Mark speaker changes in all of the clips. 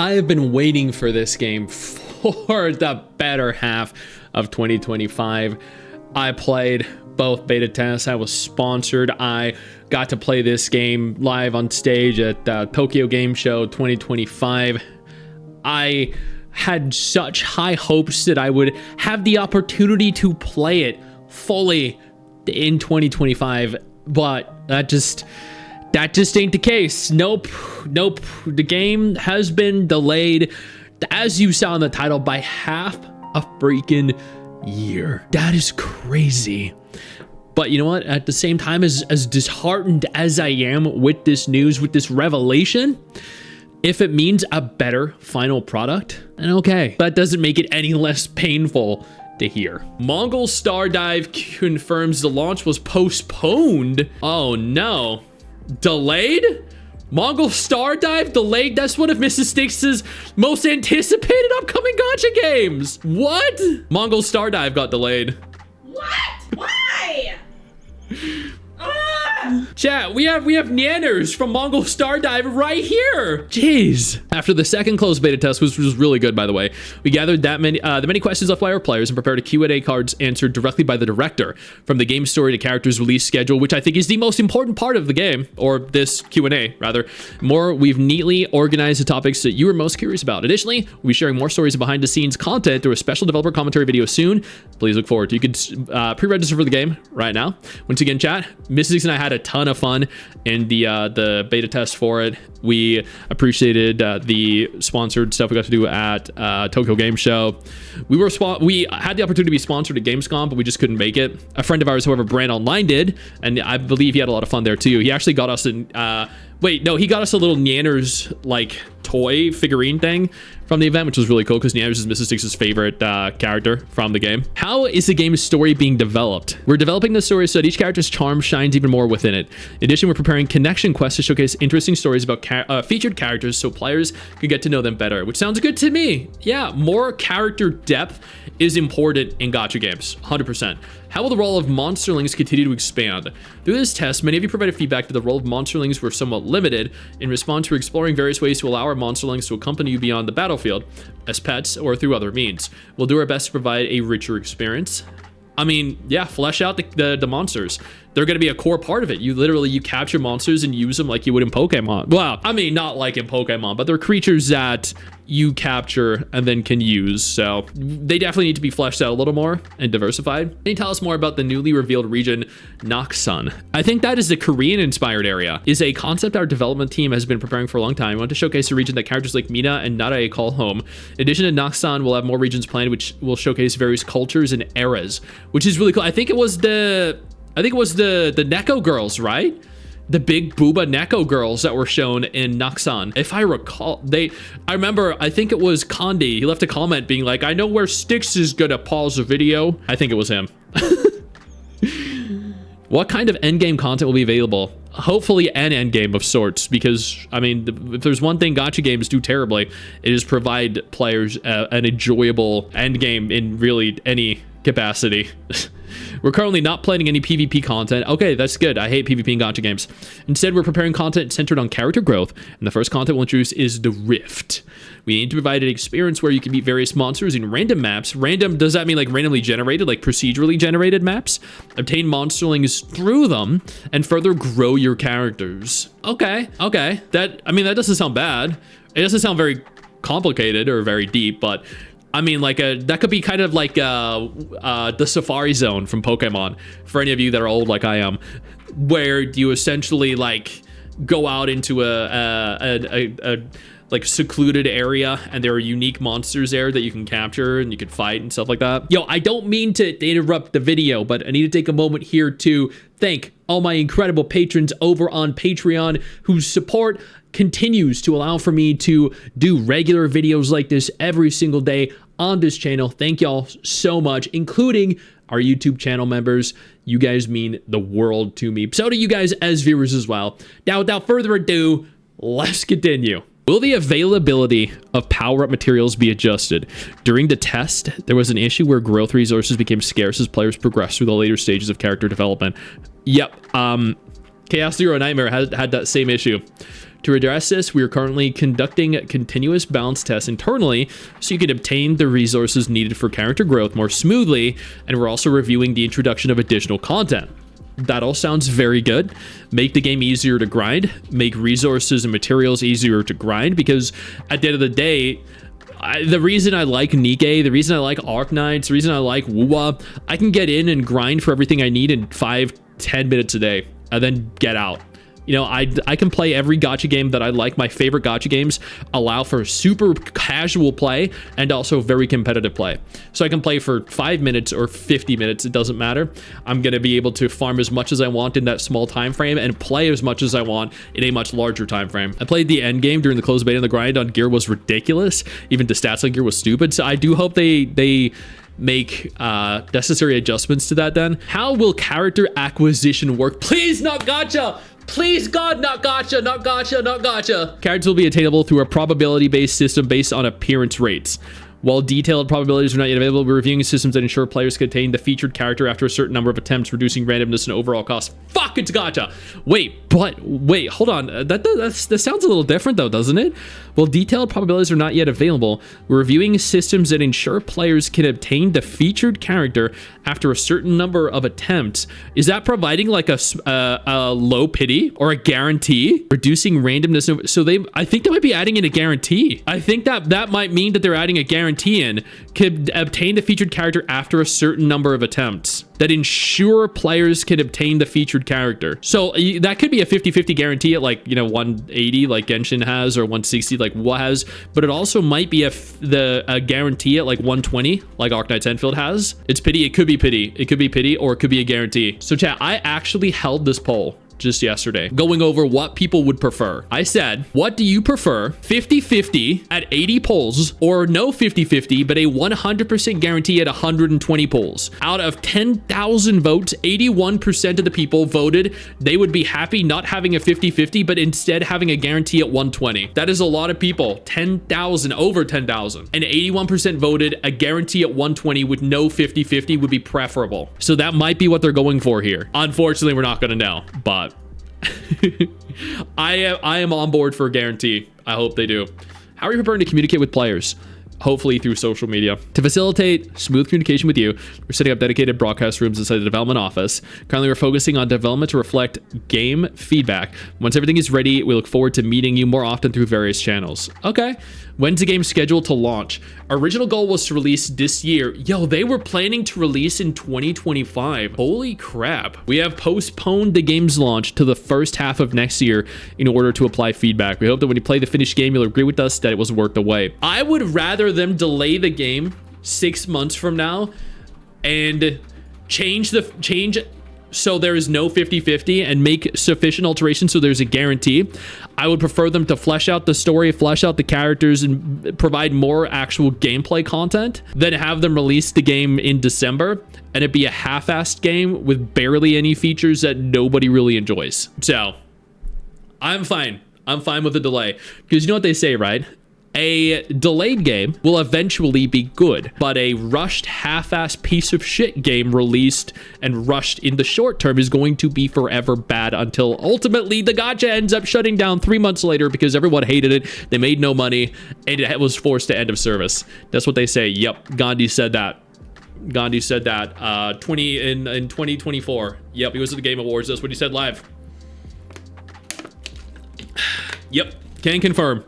Speaker 1: I have been waiting for this game for the better half of 2025. I played both beta tests. I was sponsored. I got to play this game live on stage at Tokyo Game Show 2025. I had such high hopes that I would have the opportunity to play it fully in 2025, but that just ain't the case. Nope. The game has been delayed, as you saw in the title, by half a freaking year. That is crazy. But you know what? At the same time, as disheartened as I am with this news, with this revelation, if it means a better final product, then okay. That doesn't make it any less painful to hear. Mongol Star Dive confirms the launch was postponed. Oh no. Delayed? Mongol Star Dive delayed? That's one of Mrs. Stix's most anticipated upcoming gacha games. What? Mongol Star Dive got delayed.
Speaker 2: What? Why?
Speaker 1: Chat, we have Nanners from Mongol Star Dive right here. Jeez. After the second closed beta test, which was really good, by the way, we gathered the many questions left by our players and prepared a Q&A cards answered directly by the director, from the game story to characters release schedule, which I think is the most important part of the game, or this Q&A rather. We've neatly organized the topics that you are most curious about. Additionally, we'll be sharing more stories and behind the scenes content through a special developer commentary video soon. Please look forward to it. You can pre-register for the game right now. Once again, chat, Mrs. and I had a ton of fun in the beta test for it. We appreciated the sponsored stuff we got to do at Tokyo Game Show. We had the opportunity to be sponsored at Gamescom, but we just couldn't make it. A friend of ours, however, Brand Online did, and I believe he had a lot of fun there too. He actually got us he got us a little Nanners like toy figurine thing from the event, which was really cool because Nanners is Mrs. Stix's favorite character from the game. How is the game's story being developed? We're developing the story so that each character's charm shines even more within it. In addition, we're preparing connection quests to showcase interesting stories about featured characters so players can get to know them better, which sounds good to me. Yeah, more character depth is important in gacha games, 100%. How will the role of Monsterlings continue to expand? Through this test, many of you provided feedback that the role of Monsterlings were somewhat limited. In response, we're exploring various ways to allow our Monsterlings to accompany you beyond the battlefield, as pets or through other means. We'll do our best to provide a richer experience. I mean, yeah, flesh out the monsters. They're going to be a core part of it. You capture monsters and use them like you would in Pokemon. Well, I mean, not like in Pokemon, but they're creatures that you capture and then can use. So they definitely need to be fleshed out a little more and diversified. Can you tell us more about the newly revealed region, Naksan? I think that is the Korean-inspired area. Is a concept our development team has been preparing for a long time. We want to showcase a region that characters like Mina and Narae call home. In addition to Naksan, we'll have more regions planned, which will showcase various cultures and eras, which is really cool. I think it was the Neko girls, right? The big booba Neko girls that were shown in Naksan. If I recall, I remember, I think it was Condi. He left a comment being like, I know where Stix is gonna pause the video. I think it was him. What kind of endgame content will be available? Hopefully an endgame of sorts, because, I mean, if there's one thing gacha games do terribly, it is provide players an enjoyable endgame in really any capacity. We're currently not planning any PvP content. Okay, that's good. I hate PvP in gacha games. Instead, we're preparing content centered on character growth, and the first content we'll introduce is the Rift. We need to provide an experience where you can meet various monsters in random maps. Random, does that mean like randomly generated, like procedurally generated maps? Obtain monsterlings through them and further grow your characters. Okay. That doesn't sound bad. It doesn't sound very complicated or very deep, but I mean, like that could be kind of like the Safari Zone from Pokemon, for any of you that are old like I am, where you essentially like go out into a like secluded area, and there are unique monsters there that you can capture and you can fight and stuff like that. Yo, I don't mean to interrupt the video, but I need to take a moment here to thank all my incredible patrons over on Patreon whose support continues to allow for me to do regular videos like this every single day on this channel. Thank y'all so much, including our YouTube channel members. You guys mean the world to me. So do you guys as viewers as well. Now, without further ado, let's continue. Will the availability of power-up materials be adjusted? During the test, there was an issue where growth resources became scarce as players progressed through the later stages of character development. Yep, Chaos Zero Nightmare had that same issue. To address this, we are currently conducting continuous balance tests internally so you can obtain the resources needed for character growth more smoothly, and we're also reviewing the introduction of additional content. That all sounds very good. Make the game easier to grind, make resources and materials easier to grind, because at the end of the day, the reason I like Nikkei, the reason I like Arknights, the reason I like Wuwa, I can get in and grind for everything I need in 5-10 minutes a day and then get out. You know, I can play every gacha game that I like. My favorite gacha games allow for super casual play and also very competitive play. So I can play for 5 minutes or 50 minutes, it doesn't matter. I'm going to be able to farm as much as I want in that small time frame and play as much as I want in a much larger time frame. I played the Endgame during the closed beta, and the grind on gear was ridiculous. Even the stats on gear was stupid. So I do hope they make necessary adjustments to that then. How will character acquisition work? Please, not gacha! Please, God, not gacha, not gacha, not gacha. Characters will be attainable through a probability-based system based on appearance rates. While detailed probabilities are not yet available, we're reviewing systems that ensure players can attain the featured character after a certain number of attempts, reducing randomness and overall cost. Fuck, it's gacha. Wait, hold on. That sounds a little different though, doesn't it? While detailed probabilities are not yet available, we're reviewing systems that ensure players can obtain the featured character after a certain number of attempts. Is that providing like a low pity or a guarantee? Reducing randomness. So I think they might be adding in a guarantee. I think that might mean that they're adding a guarantee in, could obtain the featured character after a certain number of attempts that ensure players can obtain the featured character. So that could be a 50-50 guarantee at, like, you know, 180 like Genshin has, or 160 like Wa has, but it also might be a guarantee at like 120 like Arknights Enfield has. It's pity. It could be pity. It could be pity, or it could be a guarantee. So chat, I actually held this poll just yesterday, going over what people would prefer. I said, what do you prefer? 50-50 at 80 polls, or no 50-50, but a 100% guarantee at 120 polls? Out of 10,000 votes, 81% of the people voted they would be happy not having a 50-50, but instead having a guarantee at 120. That is a lot of people. 10,000, over 10,000. And 81% voted a guarantee at 120 with no 50-50 would be preferable. So that might be what they're going for here. Unfortunately, we're not going to know, but I am on board for a guarantee. I hope they do. How are you preparing to communicate with players? Hopefully through social media. To facilitate smooth communication with you, we're setting up dedicated broadcast rooms inside the development office. Currently, we're focusing on development to reflect game feedback. Once everything is ready, we look forward to meeting you more often through various channels. Okay. When's the game scheduled to launch? Our original goal was to release this year. Yo, they were planning to release in 2025. Holy crap. We have postponed the game's launch to the first half of next year in order to apply feedback. We hope that when you play the finished game, you'll agree with us that it was worth the wait. I would rather them delay the game 6 months from now and change so there is no 50-50 and make sufficient alterations so there's a guarantee. I would prefer them to flesh out the story, flesh out the characters, and provide more actual gameplay content than have them release the game in December and it be a half-assed game with barely any features that nobody really enjoys. So I'm fine. I'm fine with the delay, because you know what they say, right? A delayed game will eventually be good, but a rushed, half-assed piece of shit game released and rushed in the short term is going to be forever bad until ultimately the gacha ends up shutting down 3 months later because everyone hated it, they made no money, and it was forced to end of service. That's what they say. Yep, Gandhi said that. Gandhi said that in 2024. Yep, he was at the Game Awards. That's what he said live. Yep, can confirm.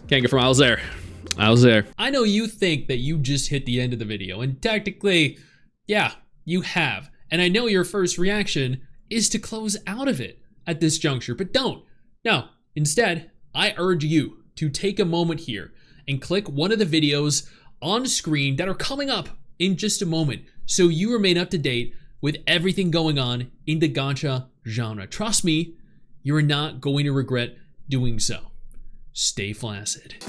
Speaker 1: Can't confirm. I was there. I know you think that you just hit the end of the video, and technically, yeah, you have. And I know your first reaction is to close out of it at this juncture, but don't. No, instead, I urge you to take a moment here and click one of the videos on screen that are coming up in just a moment so you remain up to date with everything going on in the gacha genre. Trust me, you are not going to regret doing so. Stay flaccid.